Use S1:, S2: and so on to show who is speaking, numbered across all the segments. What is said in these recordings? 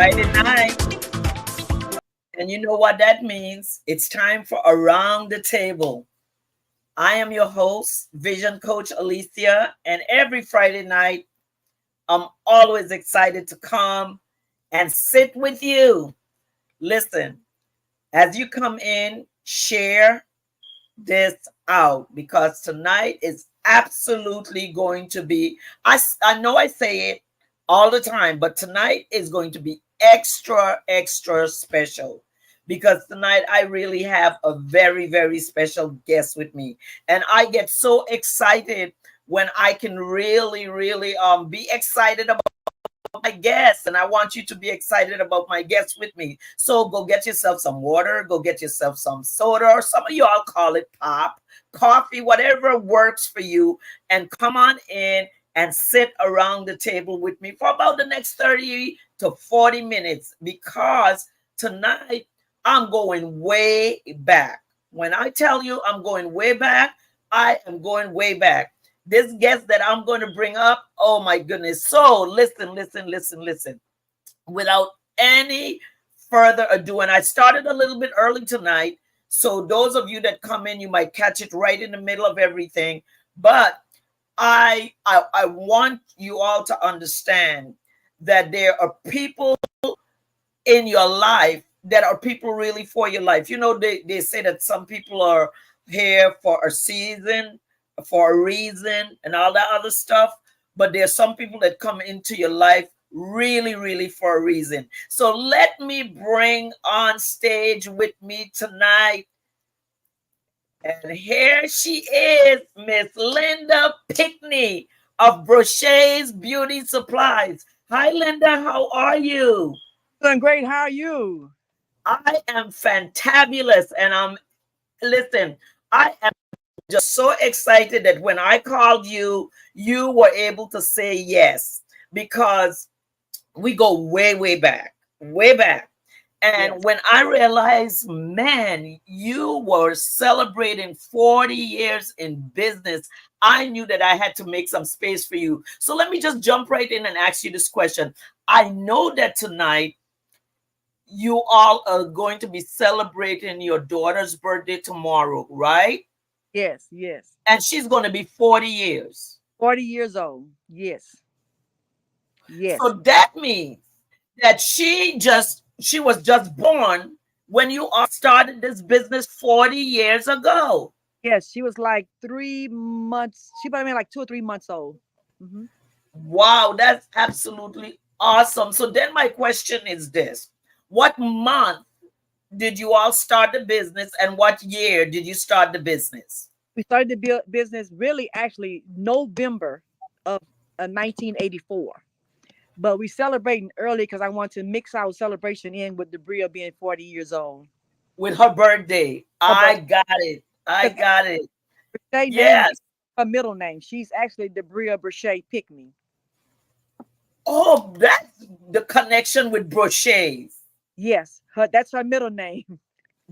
S1: Friday night. And you know what that means? It's time for Around the Table. I am your host, Vision Coach Alicia, and every Friday night, I'm always excited to come and sit with you. Listen, as you come in, share this out because tonight is absolutely going to be, I know I say it all the time, but tonight is going to be extra special because tonight I really have a very special guest with me, and I get so excited when I can really be excited about my guests, and I want you to be excited about my guests with me. So go get yourself some water, go get yourself some soda, or some of y'all call it pop, coffee, whatever works for you, and come on in and sit around the table with me for about the next 30 to 40 minutes because tonight I'm going way back. When I tell you I'm going way back, I am going way back. This guest that I'm going to bring up, oh my goodness. So listen. Without any further ado, and I started a little bit early tonight. So those of you that come in, you might catch it right in the middle of everything. But I want you all to understand that there are people in your life that are people really for your life. You know, they say that some people are here for a season, for a reason, and all that other stuff. But there's some people that come into your life really for a reason. So let me bring on stage with me tonight. And here she is, Miss Linda Pickney of Brashe's Beauty Supplies. Hi, Linda. How are you?
S2: Doing great. How are you?
S1: I am fantabulous, and listen, I am just so excited that when I called you, you were able to say yes because we go way back, way back.
S2: Yes.
S1: And when I realized, man, you were celebrating 40 years in business, I knew that I had to make some space for you. So let me just jump right in and ask you this question. I know that tonight you all are going to be celebrating your daughter's birthday tomorrow, right?
S2: Yes.
S1: And she's going to be 40 years.
S2: 40 years old. Yes. Yes.
S1: So that means that she was just born when you all started this business 40 years ago.
S2: Yes. She was like 3 months. She might have been like 2 or 3 months old. Hmm.
S1: Wow, that's absolutely awesome. So then my question is this. What month did you all start the business and what year did you start the business?
S2: We started the business really actually November of 1984. But we celebrating early because I want to mix our celebration in with the Bria being 40 years old.
S1: With her birthday.
S2: Her
S1: I
S2: birthday.
S1: got it. I got it.
S2: Brashe name is
S1: Yes.
S2: her middle name. She's actually the Bria Brashe Pickney.
S1: Oh, that's the connection with Brochet.
S2: Yes. That's her middle name.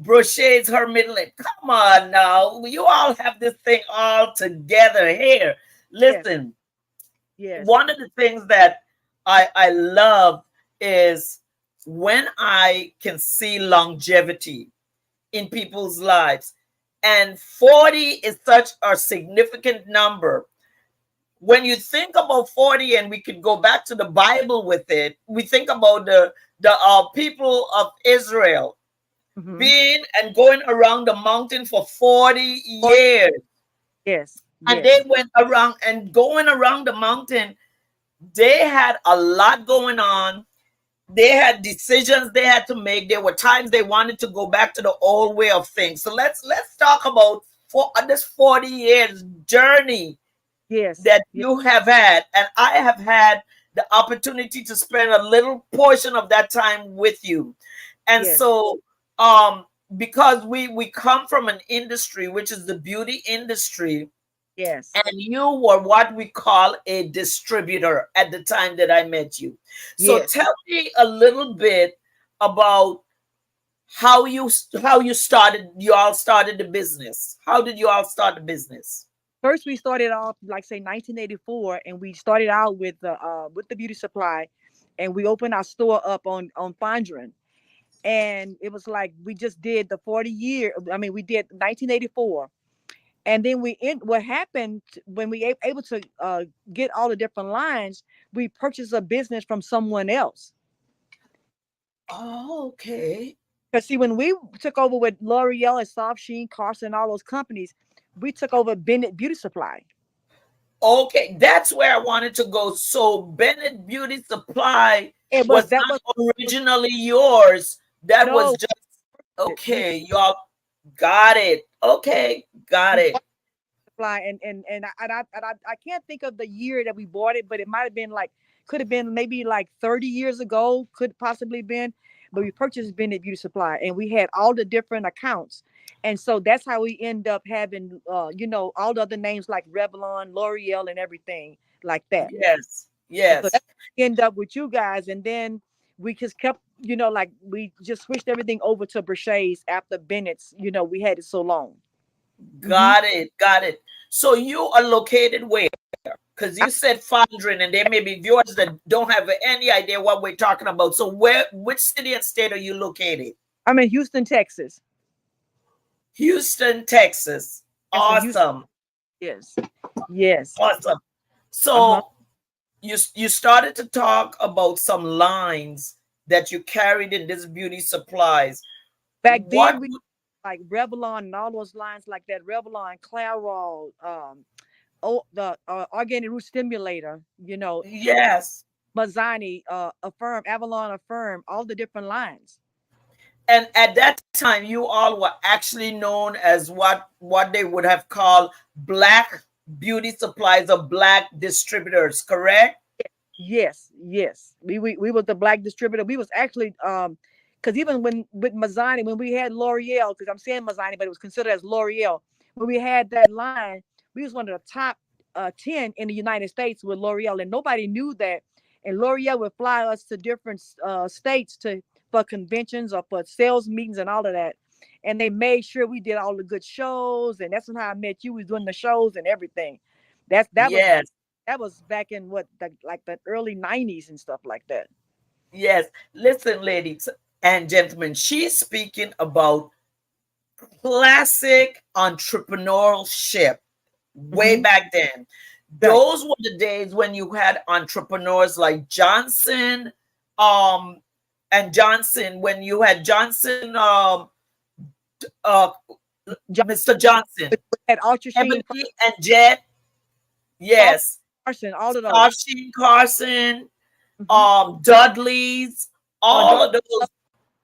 S1: Brochet is her middle name. Come on now. You all have this thing all together here.
S2: Yes.
S1: Listen,
S2: Yes.
S1: one of the things that I love is when I can see longevity in people's lives. And 40 is such a significant number. When you think about 40, and we could go back to the Bible with it, we think about the people of Israel
S2: Hmm.
S1: being and going around the mountain for 40 years.
S2: Yes.
S1: And they
S2: Yes.
S1: went around and going around the mountain. They had a lot going on. They had decisions they had to make. There were times they wanted to go back to the old way of things. So let's talk about this 40 years journey
S2: Yes.
S1: that
S2: Yes.
S1: you have had, and I have had the opportunity to spend a little portion of that time with you. And
S2: Yes.
S1: so because we come from an industry which is the beauty industry,
S2: Yes.
S1: and you were what we call a distributor at the time that I met you. So
S2: Yes.
S1: tell me a little bit about how you started, you all started the business. How did you all start the business?
S2: First, we started off like say 1984, and we started out with the beauty supply, and we opened our store up on Fondren. And it was like we just did the 40 year. I mean, we did 1984, and then what happened when we able to get all the different lines, we purchased a business from someone else.
S1: Oh, okay.
S2: Because see, when we took over with L'Oreal and Soft Sheen, Carson, all those companies, we took over Bennett Beauty Supply.
S1: Okay, that's where I wanted to go. So Bennett Beauty Supply
S2: It was
S1: was
S2: that
S1: not
S2: was
S1: originally yours. That was
S2: no,
S1: just
S2: we
S1: okay. Y'all got it. Okay, got
S2: we
S1: it.
S2: bought Supply, and I can't think of the year that we bought it, but it might have been like, could have been maybe like 30 years ago, could possibly been. But we purchased Bennett Beauty Supply, and we had all the different accounts, and so that's how we end up having all the other names like Revlon, L'Oreal, and everything like that.
S1: Yes,
S2: And so
S1: yes.
S2: that end up with you guys, and then we just kept, like we just switched everything over to Brashe's after Bennett's. We had it so long. Hmm.
S1: Got it, got it. So you are located where? Because you said Fondren, and there may be viewers that don't have any idea what we're talking about. So which city and state are you located?
S2: I'm in Houston, Texas.
S1: Houston, Texas.
S2: Yes, in Houston.
S1: Awesome,
S2: Yes, yes.
S1: awesome.
S2: Uh huh.
S1: So you started to talk about some lines that you carried in this beauty supplies.
S2: Back
S1: What?
S2: then, we like Revlon and all those lines like that. Revlon, Clairol, the organic root stimulator.
S1: Yes.
S2: Mazzani, Affirm, Avalon, Affirm, all the different lines.
S1: And at that time, you all were actually known as what they would have called black beauty supplies or black distributors, correct?
S2: Yes, yes. We was the black distributor. We was actually because even when with Mazzani, when we had L'Oreal, because I'm saying Mazzani, but it was considered as L'Oreal. When we had that line, we was one of the top 10 in the United States with L'Oreal, and nobody knew that. And L'Oreal would fly us to different states for conventions or for sales meetings and all of that. And they made sure we did all the good shows, and that's how I met you. We was doing the shows and everything. That's that was
S1: Yes,
S2: that was back in like the early 90s and stuff like that.
S1: yes. Listen, ladies and gentlemen, she's speaking about classic entrepreneurship way
S2: Hmm.
S1: back then.
S2: Right.
S1: Those were the days when you had entrepreneurs like Johnson, um, and Johnson, when you had Johnson, uh,
S2: John
S1: Mr. Johnson,
S2: had Ultra Sheen,
S1: Ebony and Jet,
S2: Paul
S1: yes,
S2: Carson, all of those.
S1: Starsheen Carson,
S2: Hmm.
S1: Dudley's, all of those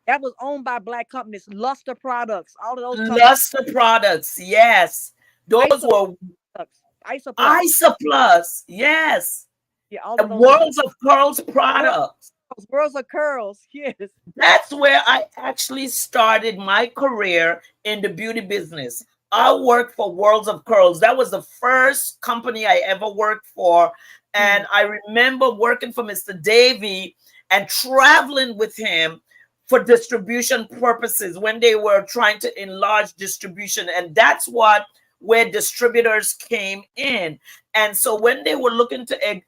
S2: That was owned by black companies. Luster Products, all of those companies.
S1: luster products, yes, those
S2: Iso
S1: were
S2: Products, Iso Plus.
S1: Isa Plus, yes,
S2: Yeah, all of
S1: and
S2: those.
S1: Worlds of Curls
S2: Worlds,
S1: products.
S2: Worlds of Curls. Yes.
S1: That's where I actually started my career in the beauty business. I worked for Worlds of Curls. That was the first company I ever worked for.
S2: Mm.
S1: And I remember working for Mr. Davy and traveling with him for distribution purposes when they were trying to enlarge distribution. And that's what where distributors came in. And so when they were looking to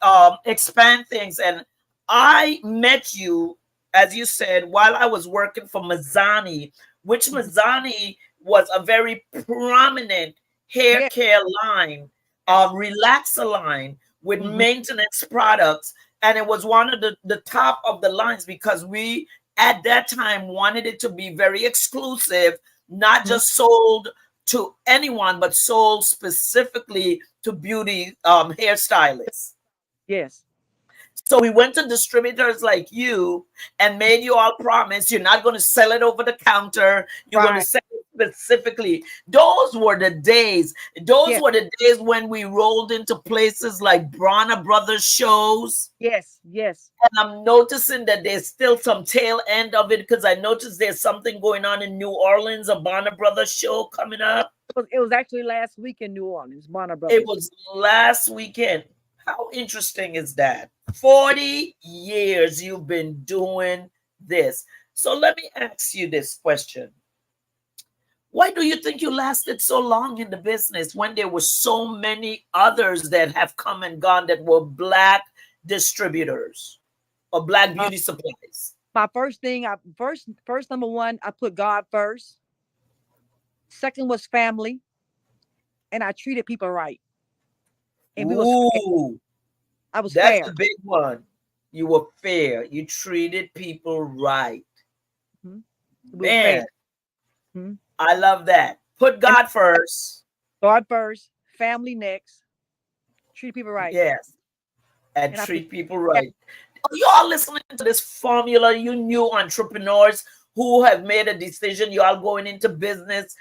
S1: expand things, and I met you, as you said, while I was working for Mazzani, which
S2: Mhm.
S1: Mazzani was a very prominent hair
S2: Yes.
S1: care line,
S2: Yes.
S1: relaxer line with
S2: Hmm.
S1: maintenance products. And it was one of the top of the lines because we at that time wanted it to be very exclusive, not
S2: Hmm.
S1: just sold to anyone, but sold specifically to beauty hairstylists.
S2: Yes.
S1: So we went to distributors like you and made you all promise you're not going to sell it over the counter. You're going to
S2: Right.
S1: sell it specifically. Those were the days. Those
S2: Yes.
S1: were the days when we rolled into places like Brana Brothers shows.
S2: Yes. Yes.
S1: And I'm noticing that there's still some tail end of it because I noticed there's something going on in New Orleans, a Bonner Brothers show coming up.
S2: It was actually last week in New Orleans, Bonner
S1: It
S2: Brothers.
S1: was last weekend. How interesting is that? 40 years you've been doing this. So let me ask you this question. Why do you think you lasted so long in the business when there were so many others that have come and gone that were black distributors? or Black
S2: Uh,
S1: Beauty Supplies?
S2: my first thing, first number one, I put God first. Second was family, and I treated people right, and we was fair.
S1: Ooh,
S2: I was
S1: that's a
S2: fair.
S1: big one. You were fair. You treated people right.
S2: Mhm. We were fair.
S1: Man,
S2: Mhm.
S1: I love that. Put
S2: And
S1: God first.
S2: God first, family next, treat people right,
S1: Yes. And
S2: and I put
S1: treat people right. You all listening to this formula, you new entrepreneurs who have made a decision, you all going into business.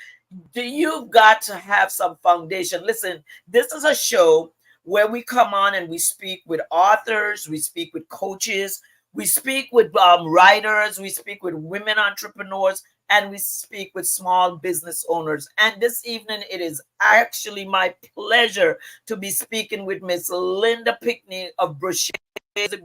S1: You've got to have some foundation. Listen, this is a show where we come on and we speak with authors, we speak with coaches, we speak with writers, we speak with women entrepreneurs, and we speak with small business owners. And this evening, it is actually my pleasure to be speaking with Miss Linda Pickney of Brashe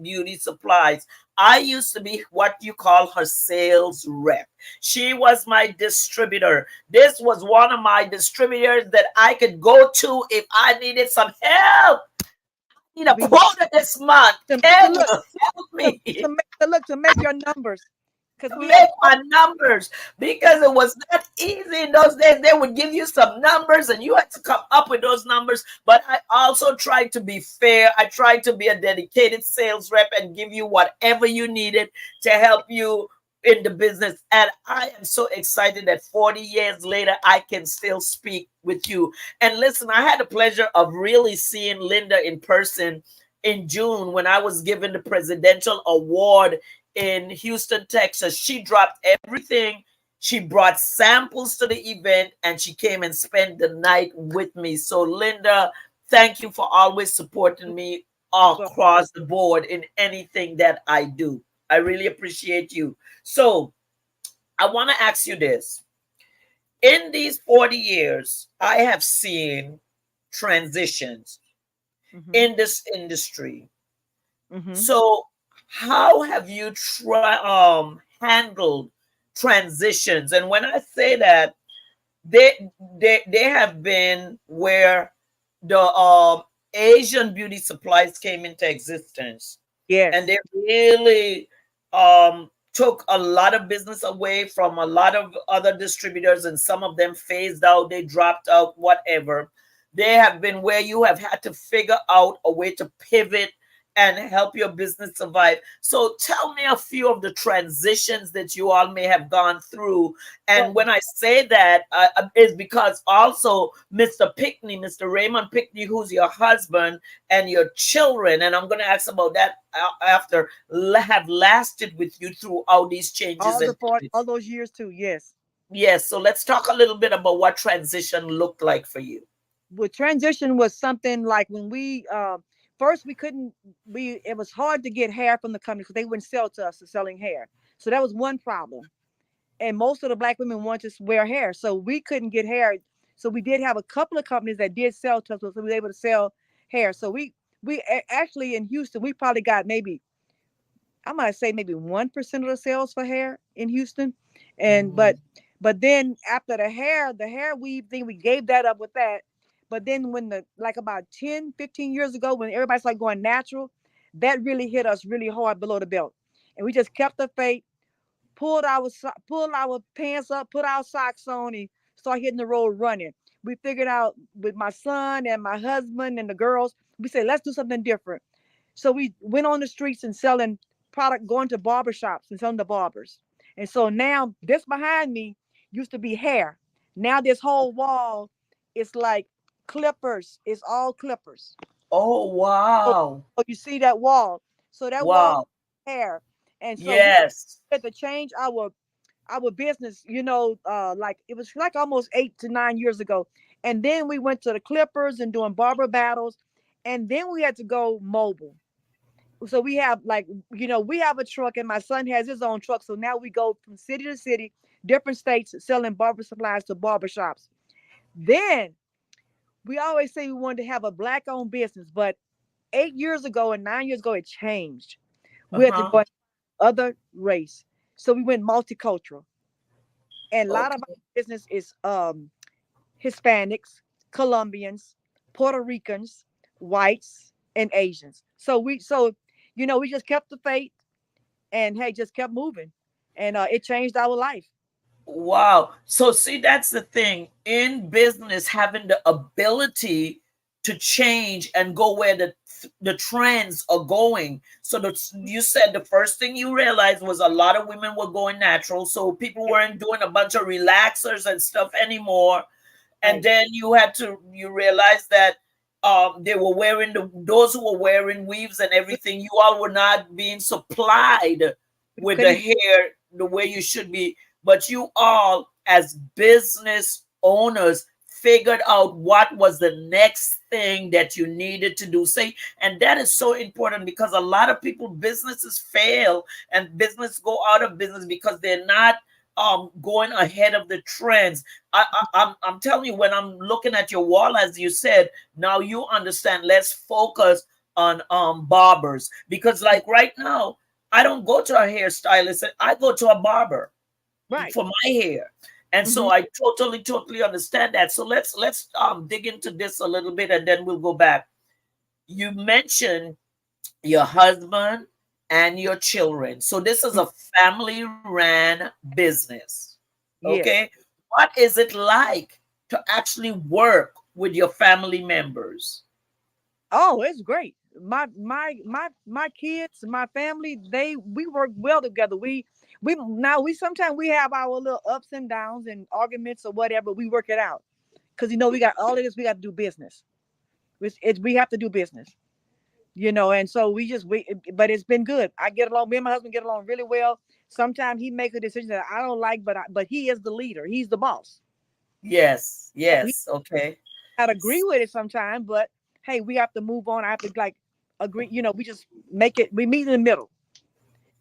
S1: Beauty Supplies. I used to be what you call her sales rep. She was my distributor. This was one of my distributors that I could go to if I needed some help. Need a
S2: we
S1: quota this month.
S2: to
S1: Can you
S2: look
S1: help me?
S2: to make your numbers, because we had
S1: Make my numbers, because it was not easy in those days. They would give you some numbers and you had to come up with those numbers. But I also tried to be fair. I tried to be a dedicated sales rep and give you whatever you needed to help you in the business. And I am so excited that 40 years later, I can still speak with you. And listen, I had the pleasure of really seeing Linda in person in June when I was given the presidential award in Houston, Texas. She dropped everything. She brought samples to the event and she came and spent the night with me. So, Linda, thank you for always supporting me
S2: well,
S1: across the board in anything that I do. I really appreciate you. So, I want to ask you this. In these 40 years, I have seen transitions
S2: mm-hmm,
S1: in this industry.
S2: mm-hmm.
S1: So, how have you handled transitions? And when I say that, they have been where the Asian beauty supplies came into existence, and
S2: Yes,
S1: they really took a lot of business away from a lot of other distributors, and some of them phased out, they dropped out, whatever. They have been where you have had to figure out a way to pivot and help your business survive. So tell me a few of the transitions that you all may have gone through. And
S2: well,
S1: when I say that, is because also Mr. Pickney, Mr. Raymond Pickney, who's your husband, and your children, and I'm going to ask about that after, have lasted with you throughout these changes and
S2: all
S1: pivots.
S2: those years too. Yes,
S1: Yes, so let's talk a little bit about what transition looked like for you.
S2: with transition was something like when we first we couldn't we it was hard to get hair from the company because they wouldn't sell to us for selling hair. So that was one problem. And most of the black women wanted to wear hair, so we couldn't get hair. So we did have a couple of companies that did sell to us, so we were able to sell hair. So actually in Houston, we probably got maybe, I might say maybe 1% of the sales for hair in Houston. And
S1: Mhm.
S2: but then after the hair weave thing, we gave that up with that. But then when the like about 10, 15 years ago, when everybody started going natural, that really hit us really hard below the belt. And we just kept the faith, pulled our pants up, put our socks on, and start hitting the road running. We figured out with my son and my husband and the girls, we said, let's do something different. So we went on the streets and selling product, going to barber shops and selling to barbers. And so now this behind me used to be hair. Now this whole wall is like clippers. It's all clippers.
S1: Oh,
S2: So,
S1: wow.
S2: so you see that wall. So that wall
S1: Wow.
S2: hair. And so we
S1: Yes.
S2: had to change our business, like it was like almost 8 to 9 years ago. And then we went to the clippers and doing barber battles. And then we had to go mobile. So we have like, we have a truck and my son has his own truck. So now we go from city to city, different states, selling barber supplies to barber shops. Then we always say we wanted to have a black owned business, but 8 years ago and 9 years ago, it changed. We had to
S1: Uh-huh.
S2: go other race. So we went multicultural. And a lot of our
S1: Okay.
S2: business is Hispanics, Colombians, Puerto Ricans, whites, and Asians. So we just kept the faith. and hey, just kept moving, and it changed our life.
S1: Wow. So see, that's the thing in business, having the ability to change and go where the trends are going. So you said the first thing you realized was a lot of women were going natural. So people
S2: Yeah,
S1: weren't doing a bunch of relaxers and stuff anymore. And
S2: right.
S1: then you realize that they were wearing those who were wearing weaves and everything, you all were not being supplied
S2: We
S1: with the
S2: couldn't.
S1: hair the way you should be, but you all as business owners figured out what was the next thing that you needed to do. Say, and that is so important because a lot of people businesses fail and business go out of business because they're not going ahead of the trends. I'm telling you, when I'm looking at your wall, as you said, now you understand. Let's focus on barbers, because like right now, I don't go to a hairstylist. I go to a barber
S2: Right.
S1: for my hair. And
S2: Hmm.
S1: so I totally understand that. So let's dig into this a little bit and then we'll go back. You mentioned your husband and your children. So this is a family ran business. Okay?
S2: Yes.
S1: What is it like to actually work with your family members?
S2: Oh, it's great. My kids, my family, we work well together. We now we sometimes we have our little ups and downs and arguments or whatever. We work it out because we got all of this. We got to do business. We have to do business. And so but it's been good. I get along. Me and my husband get along really well. Sometimes he makes a decision that I don't like, but he is the leader. He's the boss.
S1: Yes,
S2: So he
S1: yes, okay.
S2: not agree with it sometimes, but hey, we have to move on. I have to like agree. We just make it. We meet in the middle.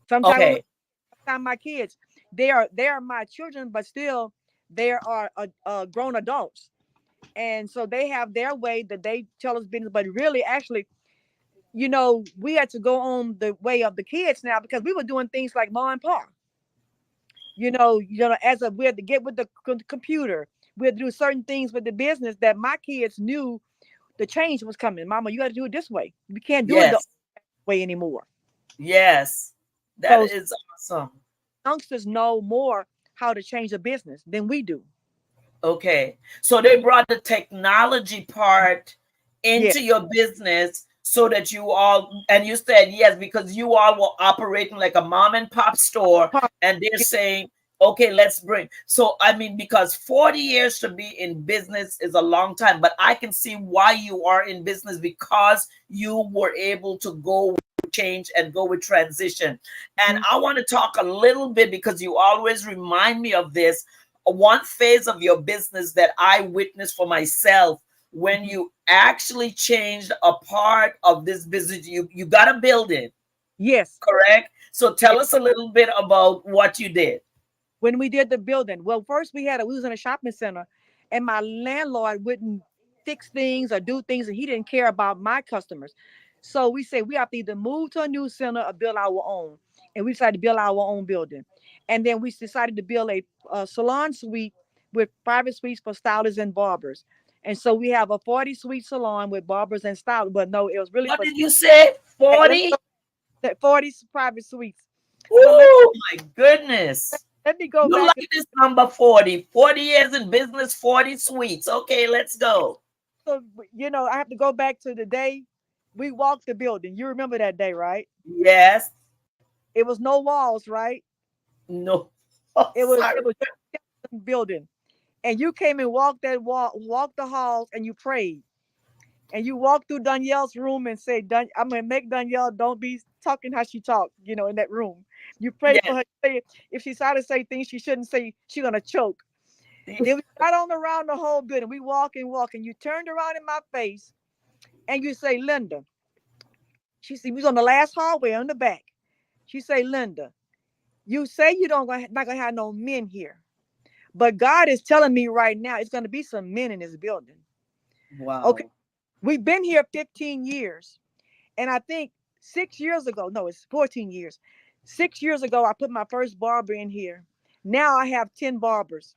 S2: Sometimes
S1: Okay.
S2: sometimes my kids, they are my children, but still they are grown adults, and so they have their way that they tell us business. But really, actually, we had to go on the way of the kids now because we were doing things like mom and pop. We had to get with the computer. We had to do certain things with the business that my kids knew the change was coming. Mama, you got to do it this way. We can't do it the
S1: Yes,
S2: way anymore.
S1: yes. That
S2: So
S1: is awesome.
S2: youngsters know more how to change a business than we do.
S1: Okay. So they brought the technology part
S2: Yeah.
S1: into your business so that you all, and you said yes, because you all were operating like a mom and pop store,
S2: Pop.
S1: and they're saying, okay, let's bring. So, I mean, because 40 years to be in business is a long time, but I can see why you are in business because you were able to go with change and go with transition. And
S2: Mhm.
S1: I want to talk a little bit because you always remind me of this one phase of your business that I witnessed for myself when
S2: Mhm.
S1: you actually changed a part of this business. You got a building,
S2: Yes.
S1: correct? So
S2: Yeah.
S1: tell us a little bit about what you did.
S2: When we did the building, well, first we was in a shopping center, and my landlord wouldn't fix things or do things, and he didn't care about my customers. So we said we have to either move to a new center or build our own, and we decided to build our own building. And then we decided to build a salon suite with private suites for stylists and barbers. And so we have a 40 suite salon with barbers and stylists. But no, it was really
S1: What
S2: for
S1: did you say?
S2: let's
S1: 40?
S2: go 40 private suites. But
S1: Oh my goodness.
S2: let me go
S1: You
S2: back to
S1: like this number 40. 40 years in business, 40 suites. Okay, let's go.
S2: so I have to go back to the day we walked the building. You remember that day, right?
S1: Yes.
S2: It was no walls, right?
S1: No. Oh,
S2: It was
S1: sorry.
S2: it was just a building, and you came and walked that wall, walked the halls, and you prayed, and you walked through Danielle's room and said, "I'm gonna make Danielle don't be talking how she talked," in that room. You prayed for
S1: Yes.
S2: her. Say if she started to say things she shouldn't say, she's gonna choke. Then we got on around the whole building. We walk and walk, and you turned around in my face and you say, "Linda." She said, "We was on the last hallway on the back." She say, "Linda, you say you not gonna have no men here, but God is telling me right now it's gonna be some men in this building." Okay,
S1: Wow.
S2: we've been here 15 years, and I think 6 years ago, no, it's 14 years. 6 years ago, I put my first barber in here. Now I have 10 barbers.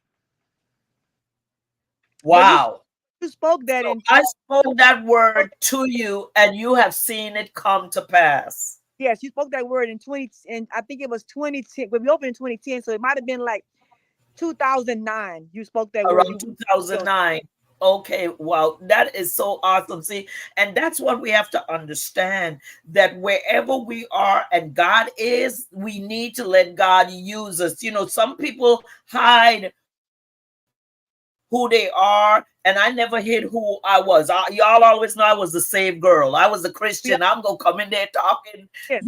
S2: But
S1: Wow.
S2: you spoke that
S1: So
S2: in
S1: I spoke that word to you and you have seen it come to pass.
S2: Yes, you spoke that word in 20, and I think it was 2010. But we opened in 2010, so it might have been like 2009. You spoke that word.
S1: Around
S2: You
S1: 2009. Okay, wow, that is so awesome. See, and that's what we have to understand, that wherever we are and God is, we need to let God use us. Some people hide who they are, and I never hid who I was. Y'all always know I was the saved girl. I was a Christian. I'm gonna come in there talking,
S2: yes,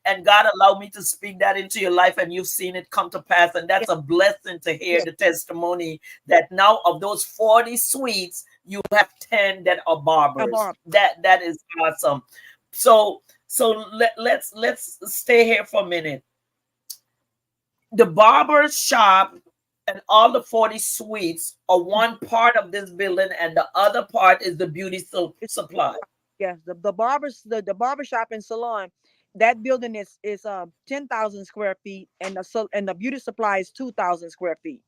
S1: and God allowed me to speak that into your life, and you've seen it come to pass, and that's a
S2: yes,
S1: blessing to hear the
S2: yes.
S1: testimony that now of those 40 sweets you have 10 that are
S2: A
S1: barbers.
S2: barb.
S1: That is awesome. So let's stay here for a minute. The barber shop and all the 40 suites are one part of this building, and the other part is the beauty
S2: It's,
S1: supply.
S2: yes, the barber shop and salon. That building is 10,000 square feet, and the beauty supply is 2,000 square feet.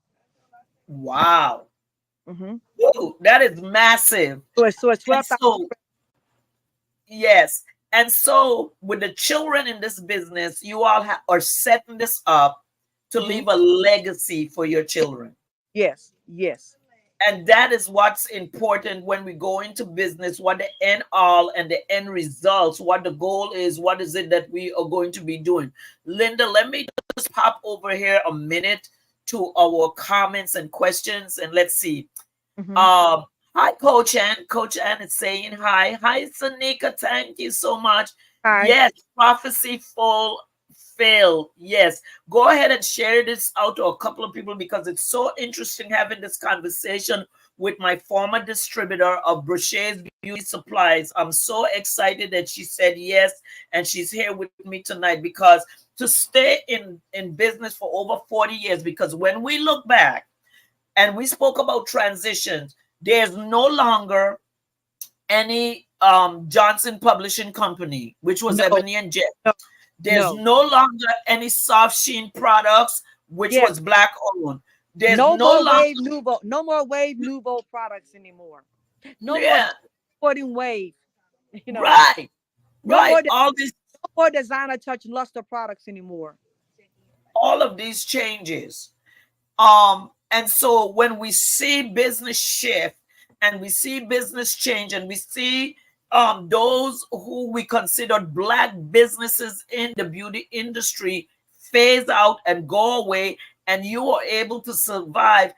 S1: Wow.
S2: Mm-hmm.
S1: Woo, that is massive.
S2: So it's
S1: And
S2: 12,000.
S1: so, yes. And so, with the children in this business, you all are setting this up to
S2: Mm-hmm.
S1: leave a legacy for your children.
S2: Yes, yes.
S1: And that is what's important when we go into business, what the end all and the end results, what the goal is, what is it that we are going to be doing. Linda, let me just pop over here a minute to our comments and questions, and let's see.
S2: Mm-hmm.
S1: um Hi, Coach Ann. Coach Ann is saying hi. Hi, Sanika, thank you so much.
S2: Hi.
S1: Yes, prophecy fulfilled. Yes, go ahead and share this out to a couple of people, because it's so interesting having this conversation with my former distributor of Brashe's Beauty Supplies. I'm so excited that she said yes, and she's here with me tonight, because to stay in business for over 40 years, because when we look back and we spoke about transitions, there's no longer any Johnson Publishing Company, which was
S2: No,
S1: Ebony and Jet.
S2: no,
S1: There's
S2: no.
S1: no longer any Soft Sheen Products, which
S2: Yes.
S1: was black owned. There's
S2: No
S1: no
S2: more
S1: longer,
S2: Wave Nouveau. No more Wave Nouveau products anymore. No more
S1: yeah,
S2: sporting Wave. You know,
S1: right,
S2: no
S1: right.
S2: more no more designer touch luster products anymore.
S1: All of these changes. And so when we see business shift and we see business change and we see those who we considered black businesses in the beauty industry phase out and go away, and you are able to survive.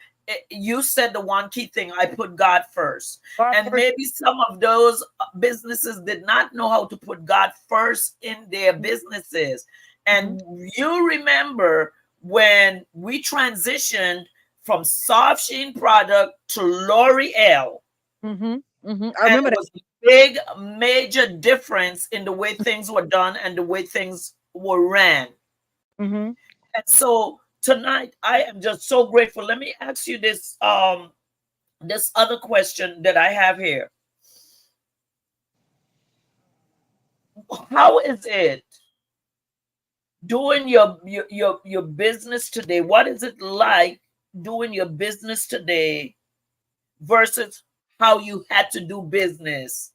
S1: You said the one key thing: I put God first.
S2: Our
S1: And
S2: first.
S1: maybe some of those businesses did not know how to put God first in their businesses.
S2: Mm-hmm,
S1: And you remember when we transitioned from soft sheen product to L'Oreal,
S2: mm-hmm, mm-hmm. I
S1: and
S2: remember
S1: it
S2: that.
S1: was a big major difference in the way things were done and the way things were ran.
S2: Mm-hmm.
S1: And so tonight I am just so grateful. Let me ask you this other question that I have here. How is it doing your business today? What is it like doing your business today versus how you had to do business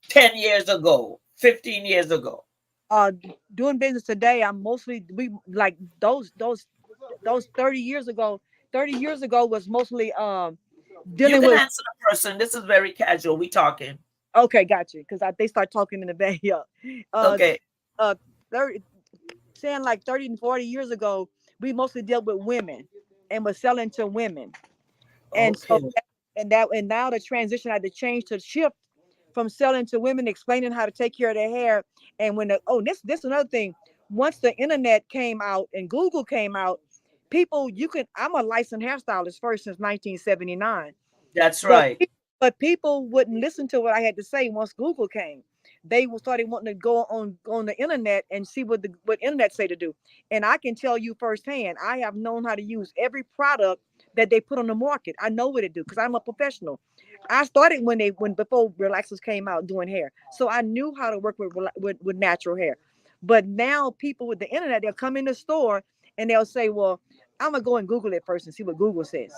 S1: 10 years ago, 15 years ago?
S2: Uh, Doing business today, I'm mostly we like those 30 years ago. 30 years ago was mostly
S1: You
S2: dealing
S1: can
S2: with.
S1: answer the person. This is very casual. We talking.
S2: Okay, got you. Because they start talking in the bay. Yeah. Uh,
S1: Okay.
S2: uh, 30, saying like 30 and 40 years ago, we mostly dealt with women and was selling to women. And so
S1: Okay.
S2: and now the transition had to change to shift from selling to women, explaining how to take care of their hair. And when this another thing, once the internet came out and Google came out, people you can I'm a licensed hairstylist first since 1979.
S1: That's
S2: But
S1: right.
S2: but people wouldn't listen to what I had to say once Google came. They started wanting to go on the internet and see what internet say to do. And I can tell you firsthand, I have known how to use every product that they put on the market. I know what it do because I'm a professional. I started when before relaxers came out doing hair, so I knew how to work with natural hair. But now people with the internet, they'll come in the store and they'll say, "Well, I'm gonna go and Google it first and see what Google says."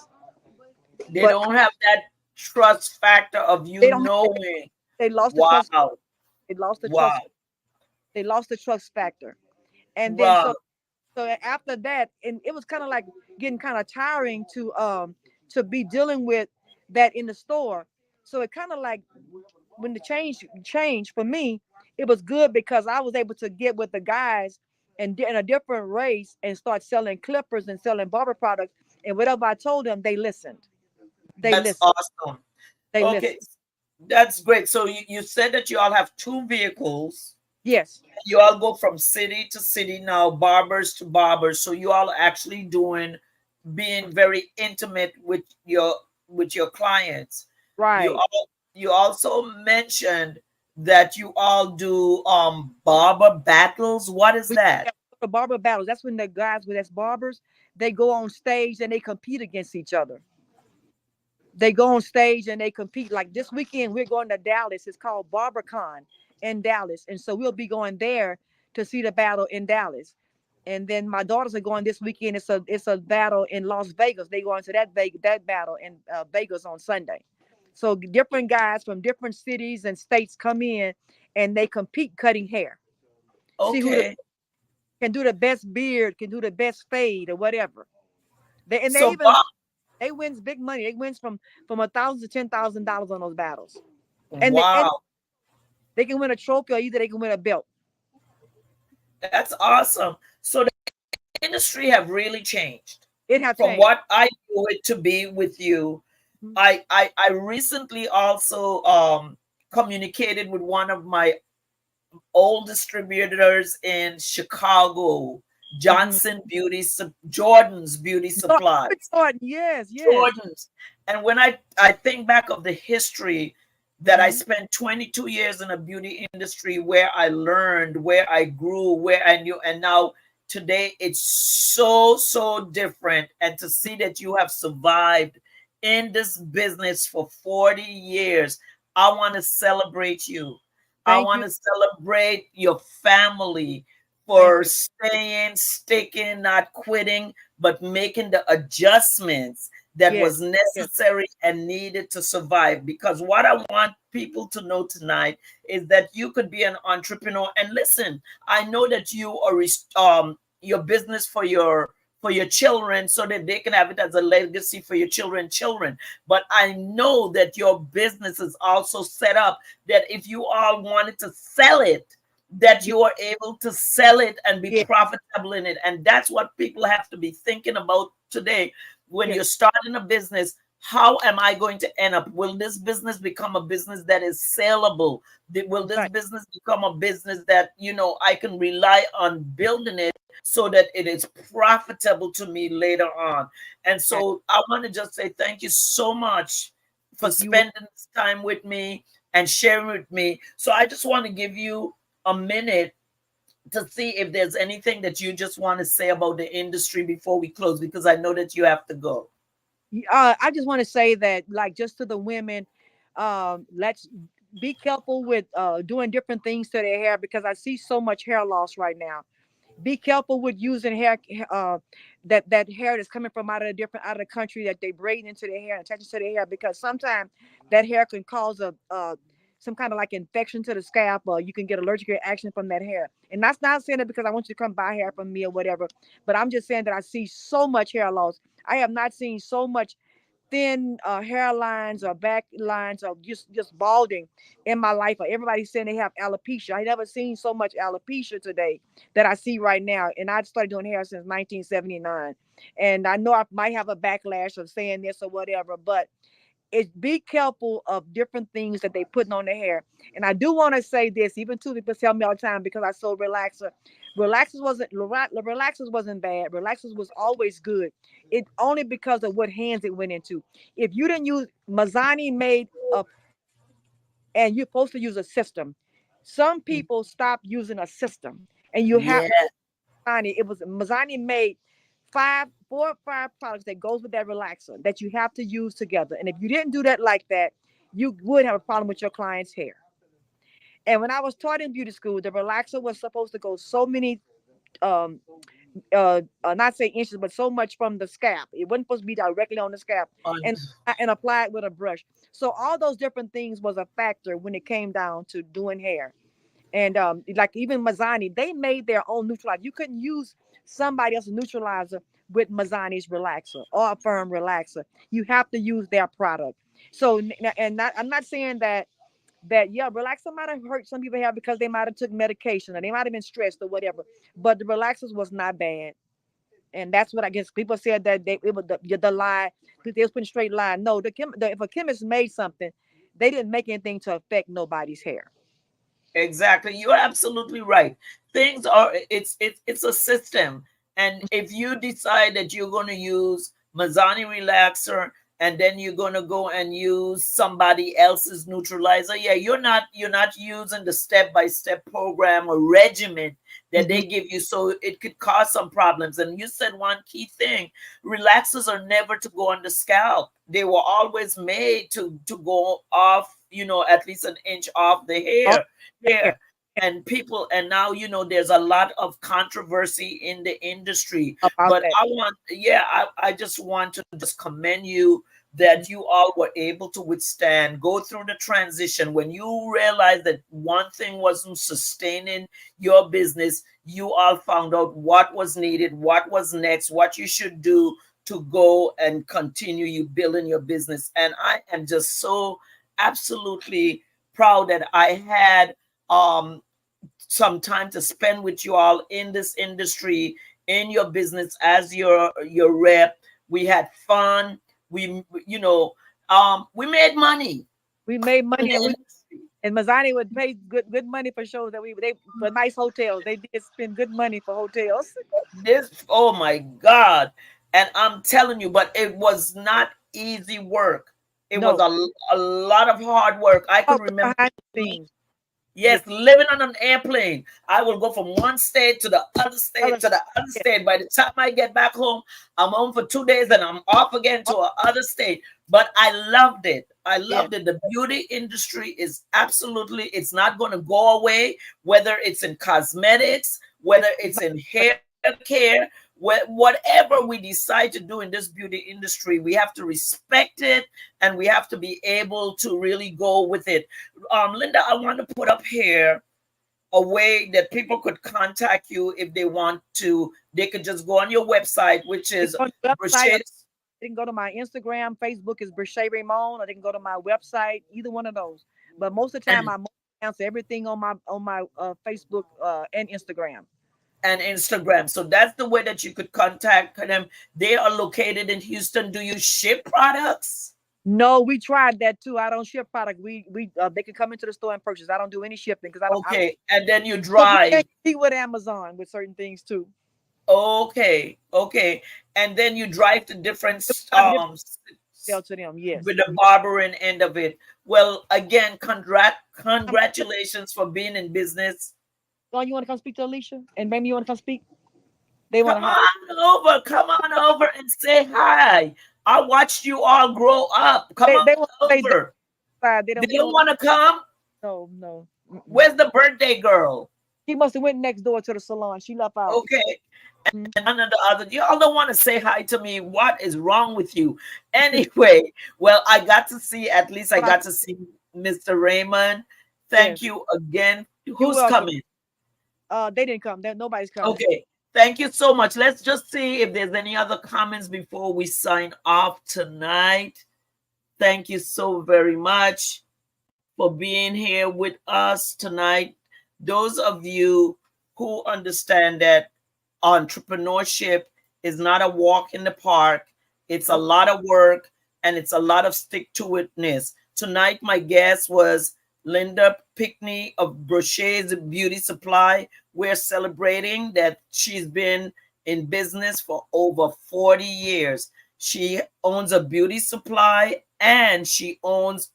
S1: They
S2: But
S1: don't have that trust factor of you
S2: they don't have
S1: knowing.
S2: they lost the trust.
S1: Wow.
S2: They lost the
S1: Wow.
S2: trust. They lost the trust factor. And then
S1: Wow.
S2: so after that, and it was kind of like getting kind of tiring to be dealing with that in the store. So it kind of like when the changed for me, it was good because I was able to get with the guys and in a different race and start selling clippers and selling barber products. And whatever I told them, they listened. They
S1: That's
S2: listened.
S1: awesome.
S2: They
S1: Okay.
S2: listened.
S1: That's great. So you said that you all have two vehicles.
S2: Yes.
S1: You all go from city to city now, barbers to barbers. So you all actually doing being very intimate with your clients. You
S2: Right.
S1: all you also mentioned that you all do barber battles. What is
S2: We
S1: that?
S2: have the barber battles. That's when the guys with that's barbers, they go on stage and they compete against each other. They go on stage and they compete. Like this weekend, we're going to Dallas. It's called BarberCon in Dallas, and so we'll be going there to see the battle in Dallas. And then my daughters are going this weekend. It's a battle in Las Vegas. They go into that battle in Vegas on Sunday. So different guys from different cities and states come in, and they compete cutting hair. See who
S1: Okay.
S2: can do the best beard, can do the best fade or whatever. They
S1: So
S2: even they wins big money. They wins from $1,000 to $10,000 on those battles, and
S1: wow,
S2: they can win a trophy or either they can win a belt.
S1: that's awesome. So the industry have really changed
S2: It have
S1: from
S2: changed.
S1: what I knew it to be with you.
S2: Mhm.
S1: I recently also communicated with one of my old distributors in Chicago,
S2: Mhm.
S1: Jordan's Beauty Supplies.
S2: Jordan, yes, yes.
S1: Jordans. And when I think back of the history that I
S2: Hmm.
S1: spent 22 years in a beauty industry where I learned, where I grew, where I knew, and now today it's so different. And to see that you have survived in this business for 40 years, I want to celebrate you. I
S2: Thank
S1: want
S2: you,
S1: to celebrate your family
S2: thank
S1: for
S2: you,
S1: staying, sticking, not quitting, but making the adjustments that
S2: yes,
S1: was
S2: yes,
S1: necessary and needed to survive. Because what I want people to know tonight is that you could be an entrepreneur. And listen, I know that you are your business for your children so that they can have it as a legacy for your children. But I know that your business is also set up that if you all wanted to sell it, that
S2: yes,
S1: you are able to sell it and be
S2: yes,
S1: profitable in it. And that's what people have to be thinking about today. When
S2: yes,
S1: you're starting a business, how am I going to end up? Will this business become a business that is saleable? Will this
S2: right,
S1: business become a business that, I can rely on building it so that it is profitable to me later on? And
S2: right.
S1: so I want to just say thank you so much for
S2: If you will,
S1: spending this time with me and sharing with me. So I just want to give you a minute to see if there's anything that you just want to say about the industry before we close, because I know that you have to go.
S2: I just want to say that, like, just to the women, let's be careful with doing different things to their hair because I see so much hair loss right now. Be careful with using hair that hair that's coming from out of the country that they braid into their hair and attach it to their hair because sometimes that hair can cause a some kind of like infection to the scalp or you can get allergic reaction from that hair. And that's not saying it because I want you to come buy hair from me or whatever, but I'm just saying that I see so much hair loss. I have not seen so much thin hairlines or back lines or just balding in my life. Or everybody's saying they have alopecia. I never seen so much alopecia today that I see right now. And I started doing hair since 1979. And I know I might have a backlash of saying this or whatever, but it's be careful of different things that they putting on their hair. And I do want to say this, even two people tell me all the time because I sold relaxer. Relaxers wasn't bad. Relaxers was always good. It only because of what hands it went into. If you didn't use Mazzani made a and you're supposed to use a system. Some people stopped using a system, and you have
S1: Yeah.
S2: Mazzani. It was Mazzani made 4 or 5 products that goes with that relaxer that you have to use together. And if you didn't do that like that, you would have a problem with your client's hair. And when I was taught in beauty school, the relaxer was supposed to go so many um not say inches, but so much from the scalp. It wasn't supposed to be directly on the scalp
S1: On-
S2: and apply it with a brush. So all those different things was a factor when it came down to doing hair. And like even Mazzani, they made their own neutralizer. You couldn't use somebody else's neutralizer with Mazzani's relaxer or a firm relaxer. You have to use their product. So and not, I'm not saying that yeah, relaxer might have hurt some people have because they might have took medication or they might have been stressed or whatever. But the relaxers was not bad. And that's what I guess people said that it was the lie. They was putting straight lie. No, if a chemist made something, they didn't make anything to affect nobody's hair.
S1: Exactly. You're absolutely right. Things are it's a system. And if you decide that you're going to use Mazzani relaxer and then you're going to go and use somebody else's neutralizer, yeah, you're not using the step-by-step program or regimen that
S2: Hmm.
S1: they give you, so it could cause some problems. And you said one key thing, relaxers are never to go on the scalp. They were always made to go off, at least an inch off the
S2: Oh,
S1: hair
S2: hair
S1: here. And people, and now there's a lot of controversy in the industry.
S2: about
S1: But
S2: that.
S1: I just want to just commend you
S2: Mhm.
S1: that you all were able to withstand, go through the transition. When you realized that one thing wasn't sustaining your business, you all found out what was needed, what was next, what you should do to go and continue you building your business. And I am just so absolutely proud that I had um some time to spend with you all in this industry, in your business as your rep. We had fun. We made money
S2: We made
S1: in
S2: money,
S1: the
S2: and
S1: industry.
S2: Mazzani would pay good money for shows that they for nice hotels. They did spend good money for hotels.
S1: This, oh my God. And I'm telling you, but it was not easy work. It was
S2: No,
S1: a lot of hard work. I
S2: oh,
S1: can remember.
S2: behind the scenes, the
S1: Yes, living on an airplane. I will go from one state to the other state
S2: other,
S1: to the other
S2: yeah,
S1: state. By the time I get back home, I'm home for 2 days and I'm off again
S2: oh,
S1: to another state. But I loved it. I
S2: yeah,
S1: loved it. The beauty industry is absolutely, it's not going to go away, whether it's in cosmetics, whether
S2: it's
S1: it's in hair care, whatever we decide to do in this beauty industry, we have to respect it and we have to be able to really go with it. Linda, I want to put up here a way that people could contact you if they want to. They could just go on your website, which
S2: they
S1: is
S2: go on the website. Or
S1: Brashe's,
S2: they can go to my Instagram, Facebook is Brashe Raymond, or they can go to my website. Either one of those. But most of the time,
S1: and
S2: I answer everything on my Facebook and Instagram.
S1: Instagram. So that's the way that you could contact them. They are located in Houston. Do you ship products?
S2: No, we tried that too. I don't ship product. We they can come into the store and purchase. I don't do any shipping because I don't.
S1: Okay, and then you
S2: Because we
S1: drive.
S2: can't compete with Amazon with certain things too.
S1: Okay, okay, and then you drive to different
S2: We have different sell to them. Yes.
S1: with the barbering end of it. Well, again,
S2: Um,
S1: congratulations for being in business.
S2: Dawn, you want to come speak to Alicia, and maybe you want to come speak. They want
S1: Come
S2: to hire.
S1: on over. Come on over and say hi. I watched you all grow up. Come on
S2: They want to stay
S1: over.
S2: outside.
S1: They
S2: They
S1: don't
S2: don't.
S1: want to come.
S2: No, no. Mm-mm.
S1: Where's the birthday girl?
S2: She must have went next door to the salon. She left out.
S1: Okay.
S2: Mhm.
S1: And none of the other. Y'all don't want to say hi to me. What is wrong with you? Anyway, well, I got to see, at least I
S2: But I,
S1: got to see Mr. Raymond.
S2: yes,
S1: Thank you again.
S2: you're
S1: Who's
S2: welcome.
S1: coming?
S2: They didn't come. Nobody's coming.
S1: Okay. Thank you so much. Let's just see if there's any other comments before we sign off tonight. Thank you so very much for being here with us tonight. Those of you who understand that entrepreneurship is not a walk in the park, it's a
S2: Nope.
S1: lot of work and it's a lot of stick to itness. Tonight, my guest was Linda Pickney of Brashe's Beauty Supply. We're celebrating that she's been in business for over 40 years. She owns a beauty supply and she owns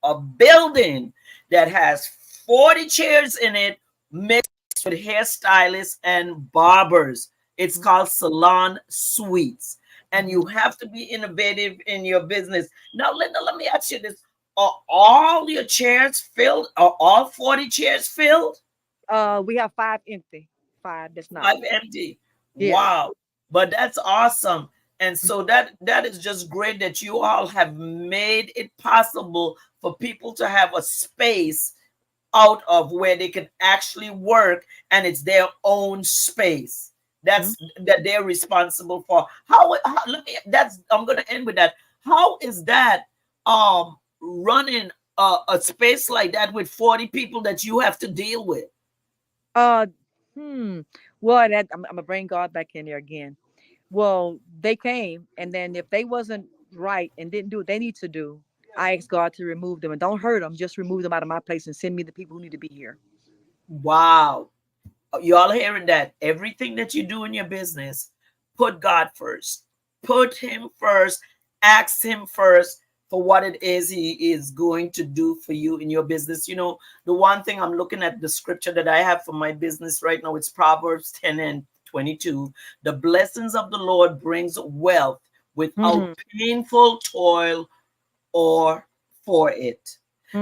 S1: a building that has 40 chairs in it mixed with hairstylists and barbers. It's called Salon Suites. And
S2: Mm-hmm.
S1: you have to be innovative in your business. Now, Linda, let me ask you this. Are all your chairs filled? Are all 40 chairs filled?
S2: We have five empty. Five that's not.
S1: Five empty.
S2: Yeah.
S1: Wow. But that's awesome. And so that is just great that you all have made it possible for people to have a space out of where they can actually work and it's their own space.
S2: Mhm.
S1: That they're responsible for. How let me, that's I'm gonna end with that. How is that running a space like that with 40 people that you have to deal with?
S2: Uh, hmm. Well, I'm gonna bring God back in there again. Well, they came, and then if they wasn't right and didn't do what they need to do, I asked God to remove them and don't hurt them. Just remove them out of my place and send me the people who need to be here.
S1: Wow. You all hearing that? Everything that you do in your business, put God first. Put Him first. Ask Him first for what it is He is going to do for you in your business. You know, the one thing I'm looking at the scripture that I have for my business right now, it's Proverbs 10 and 22. The blessings of the Lord brings wealth without
S2: Hmm.
S1: painful toil or for it.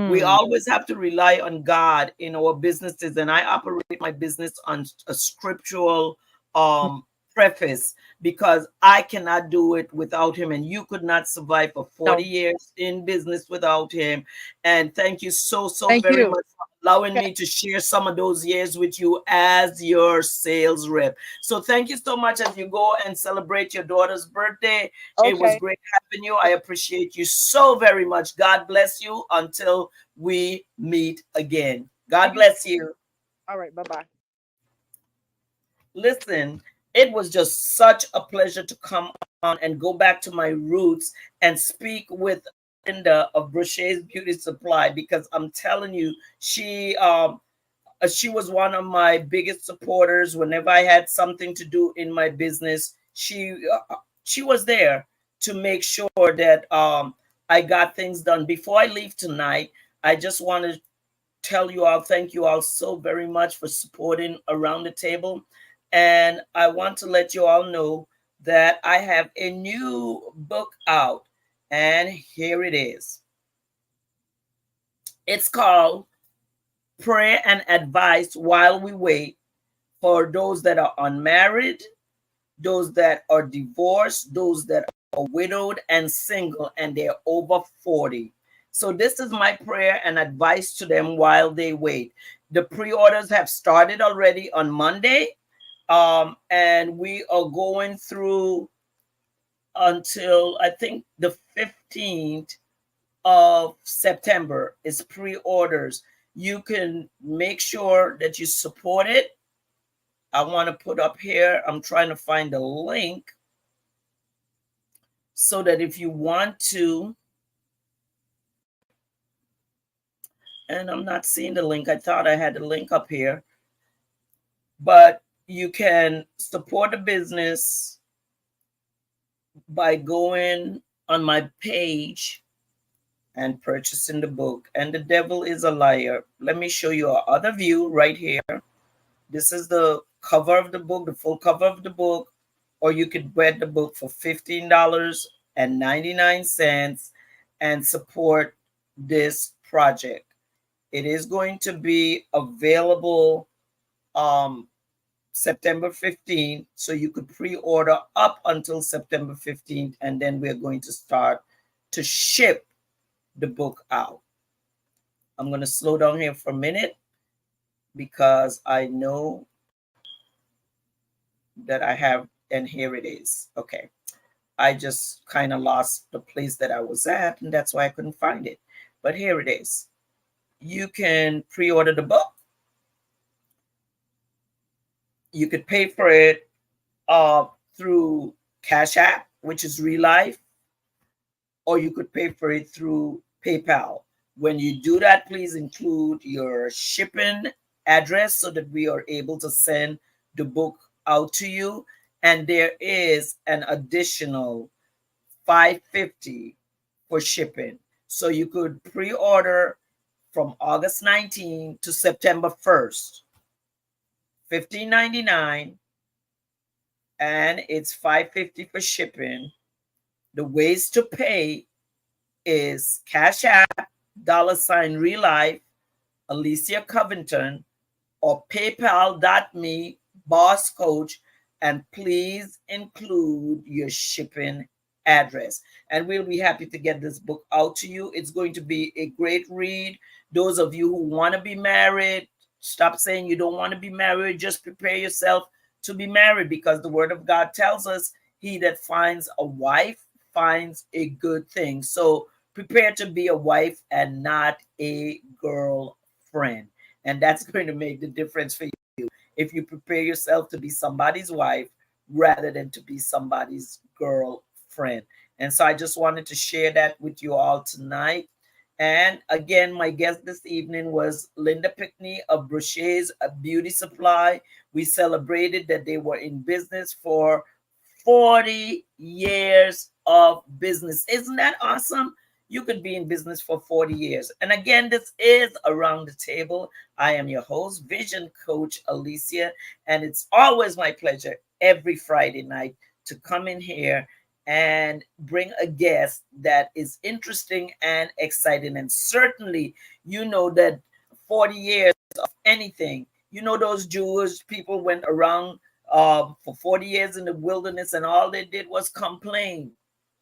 S1: We
S2: Hmm.
S1: always have to rely on God in our businesses, and I operate my business on a scriptural um, preface because I cannot do it without Him, and you could not survive for 40
S2: No,
S1: years in business without Him. And thank you so
S2: thank
S1: very
S2: you.
S1: much for allowing
S2: Okay.
S1: me to share some of those years with you as your sales rep. So thank you so much as you go and celebrate your daughter's birthday. It was
S2: Okay.
S1: great having you. I appreciate you so very much. God bless you until we meet again. God
S2: Thank you.
S1: bless you.
S2: All right. Bye bye.
S1: Listen, it was just such a pleasure to come on and go back to my roots and speak with Linda of Brashe's Beauty Supply because I'm telling you, she was one of my biggest supporters whenever I had something to do in my business. She was there to make sure that I got things done. Before I leave tonight, I just want to tell you all thank you all so very much for supporting around the table. And I want to let you all know that I have a new book out, and here it is. It's called Prayer and Advice While We Wait, for those that are unmarried, those that are divorced, those that are widowed and single, and they're over 40. So, this is my prayer and advice to them while they wait. The pre orders have started already on Monday, and we are going through until I think the 15th of September is pre orders. You can make sure that you support it. I want to put up here, I'm trying to find a link so that if you want to, and I'm not seeing the link, I thought I had the link up here, but you can support the business by going on my page and purchasing the book. And the devil is a liar. Let me show you a other view right here. This is the cover of the book, the full cover of the book, or you could get the book for $15.99 and support this project. It is going to be available um, September 15th, so you could pre-order up until September 15th, and then we're going to start to ship the book out. I'm going to slow down here for a minute because I know that I have, and here it is. Okay. I just kind of lost the place that I was at, and that's why I couldn't find it. But here it is. You can pre order the book, you could pay for it through Cash App, which is Real Life, or you could pay for it through PayPal. When you do that, please include your shipping address so that we are able to send the book out to you. And there is an additional 550 for shipping. So you could pre-order from August 19 to September 1st, 15.99, and it's 550 for shipping. The ways to pay is Cash App, $ Real Life, Alicia Covington, or PayPal.me, Boss Coach, and please include your shipping address. And we'll be happy to get this book out to you. It's going to be a great read. Those of you who want to be married, stop saying you don't want to be married. Just prepare yourself to be married, because the word of God tells us he that finds a wife finds a good thing. So prepare to be a wife and not a girlfriend. And that's going to make the difference for you if you prepare yourself to be somebody's wife rather than to be somebody's girlfriend. And so I just wanted to share that with you all tonight. And again, my guest this evening was Linda Pickney of Brashe's Beauty Supply. We celebrated that they were in business for 40 years of business. Isn't that awesome? You could be in business for 40 years. And again, this is Around the Table. I am your host, Vision Coach Alicia, and it's always my pleasure every Friday night to come in here and bring a guest that is interesting and exciting. And certainly, you know that 40 years of anything, you know, those Jewish people went around for 40 years in the wilderness, and all they did was complain,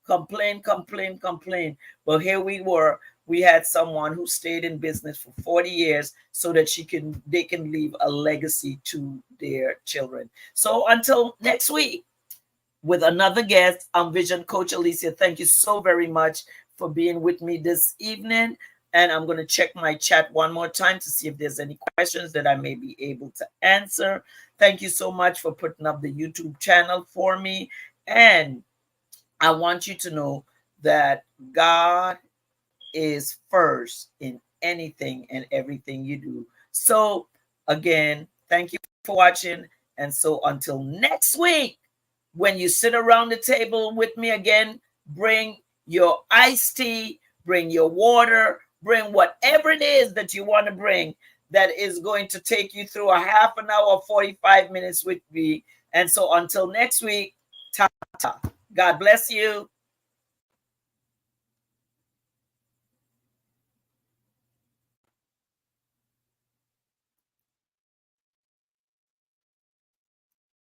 S1: complain, complain, complain. But here we were. We had someone who stayed in business for 40 years so that they can leave a legacy to their children. So until next week, with another guest, I'm Vision Coach Alicia. Thank you so very much for being with me this evening. And I'm going to check my chat one more time to see if there's any questions that I may be able to answer. Thank you so much for putting up the YouTube channel for me. And I want you to know that God is first in anything and everything you do. So again, thank you for watching. And so until next week, when you sit around the table with me again, bring your iced tea, bring your water, bring whatever it is that you want to bring that is going to take you through a half an hour, 45 minutes with me. And so until next week, ta-ta. God bless you.